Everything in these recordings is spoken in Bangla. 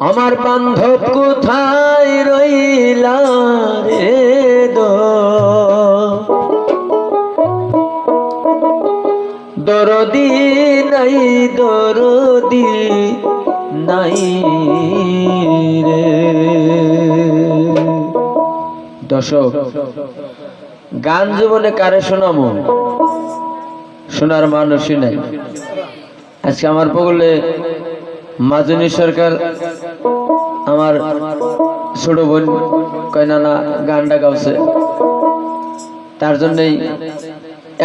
আমার বান্ধব কোথায় রইলা রে দরদি নাই দরদি নাই রে। দর্শক, গান জীবনে কারে শোনামো, শোনার মানুষই নাই। আজকে আমার বগলে মাজনী সরকার আমার ছোট বোন কয়না না গানটা গাওছে, তার জন্যই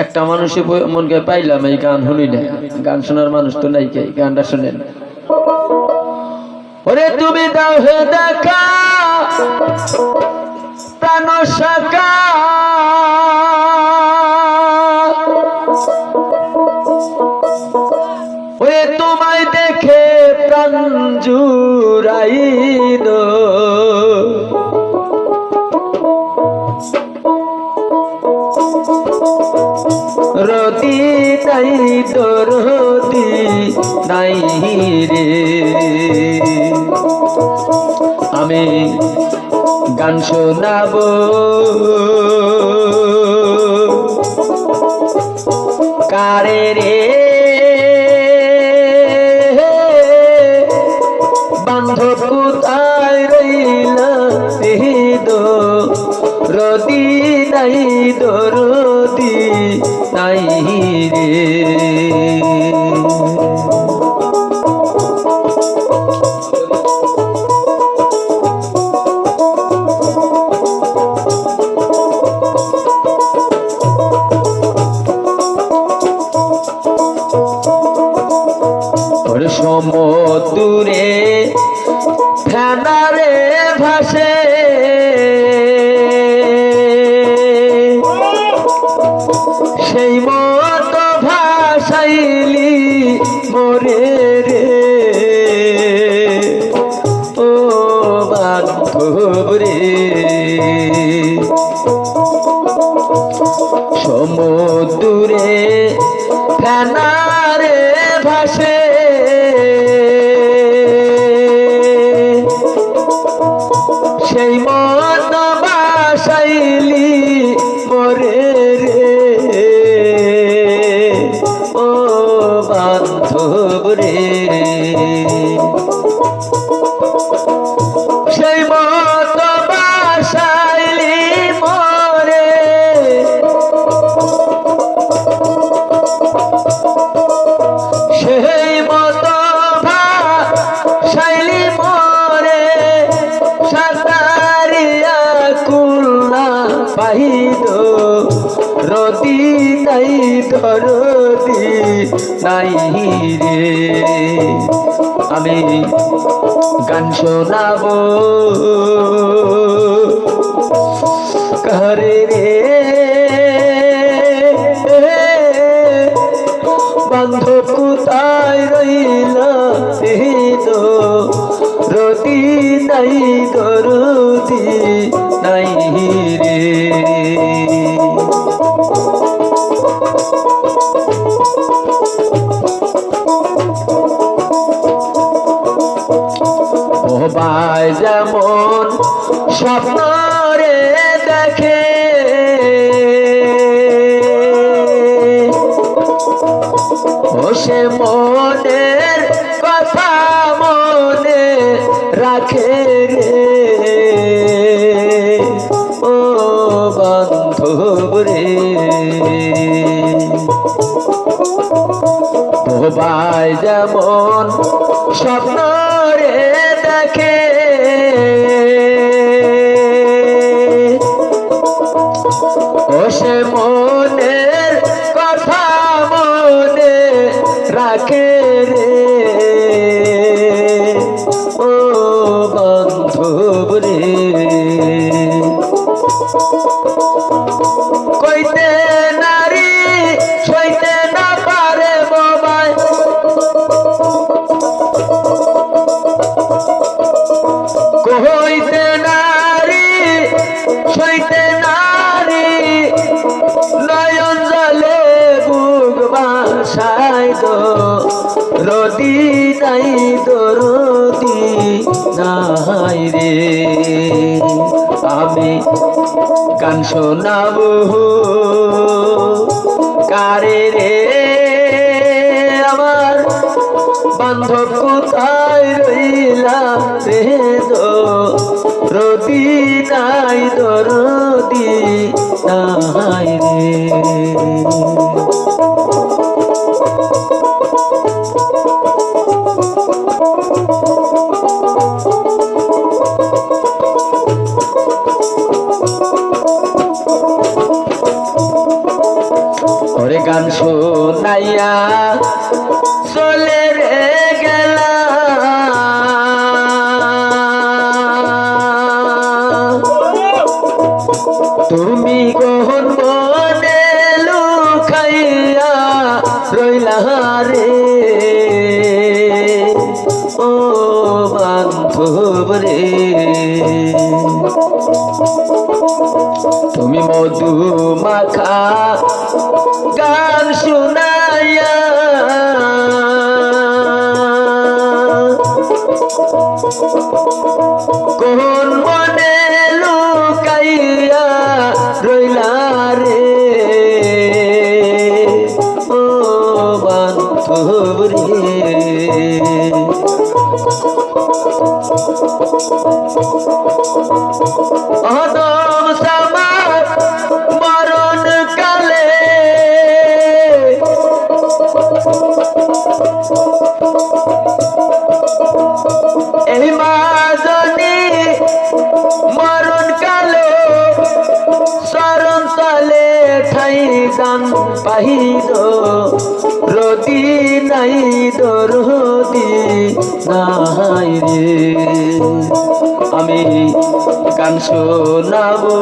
একটা মানুষই মনকে পাইলাম এই গান শুনি না। গান শোনার মানুষ তো নাই, কে গানটা শোনেন। ওরে তুমি দাও হে দেখা প্রাণ শাখা, ওরে তোমায় দেখে প্রাণ জুড়াইল, রতি নাই দরদি নাই রে। আমি গান শোনাবো কারে রে, বান্ধব কোথায় রইলা রদি নাই দরদি নাই রে। সমুদ্রে ফেনারে ভাসে, সেই মত ভাসাইলি মোরে রে ও বান্ধব রে। সমুদ্রে ফেনারে ভাসে, সেই মন বাসাইলি মোরে রে ও বান্ধব রে। সেই মত বাসাইলি মোরে, সেই মত ভাসাইলি মোরে, সাতারিয়া কুল্লা পাহিদ রতি নাই দরদি নাই রে। আমি গান শোনাবো কারে রে, বান্ধব কোথায় রইলা রতি নাই দরদি নাই রে। ও ভাই যেমন স্বপ্ন রে দেখে, ও সে মনের কথা মনে রাখে রে ও বান্ধব রে। ও ভাই যেমন স্বপ্ন রে দেখে, ও সে মনের কথা মনে রাখে রে ও বান্ধব রে। কইতে নারী সইতে না পারে বাবাই, কইতে নাই দরদি নাই রে আমি গান শোনাবো কারে রে আমার বান্ধব কোথায় রইলা রে দরদি নাই দরদি নাই রে ওরে গান শোনাইয়া চলে রে গেলা তুমি গহন মনে লুকাইয়া রইলা রে ও বান্ধব রে তুমি মধু মাখা গান শুনাইয়া কোন মনে লুকাইয়া রইলা রে ও বান্ধব রে অদম সামার মরণ কালে এই মাজনী মরণ কালে শরণ তলে ঠাই দান পাহিল রদি নাই দরদি নাই রে আমি গান শোনাবো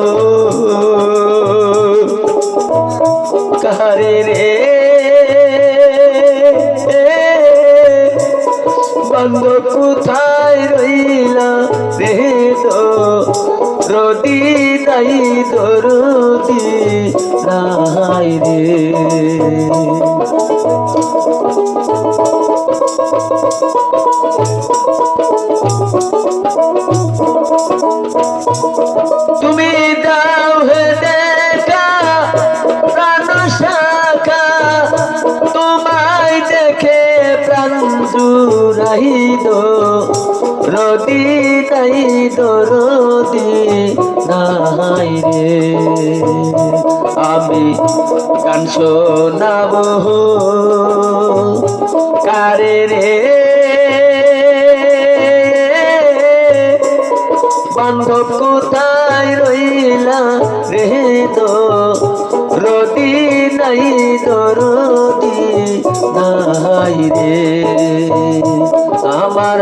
কারে রে বন্ধ কোথায় রইলা রে দরদি নাই দরদি নাই রে তুমি দাও হে দেখা প্রাণ শাখা তোমায় দেখে প্রাণ জুড়াইল রদি নাই দরদি নাই রে আমি গান শোনাবো কারে রে বান্ধব কোথায় রইলা রে দরদি নাই দরদি নাই রে আমার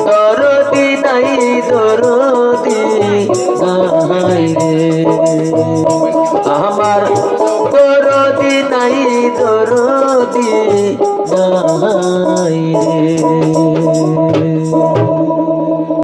দরদি নাই দরদি নাই রে আমার দরদি নাই দরদি নাই রে।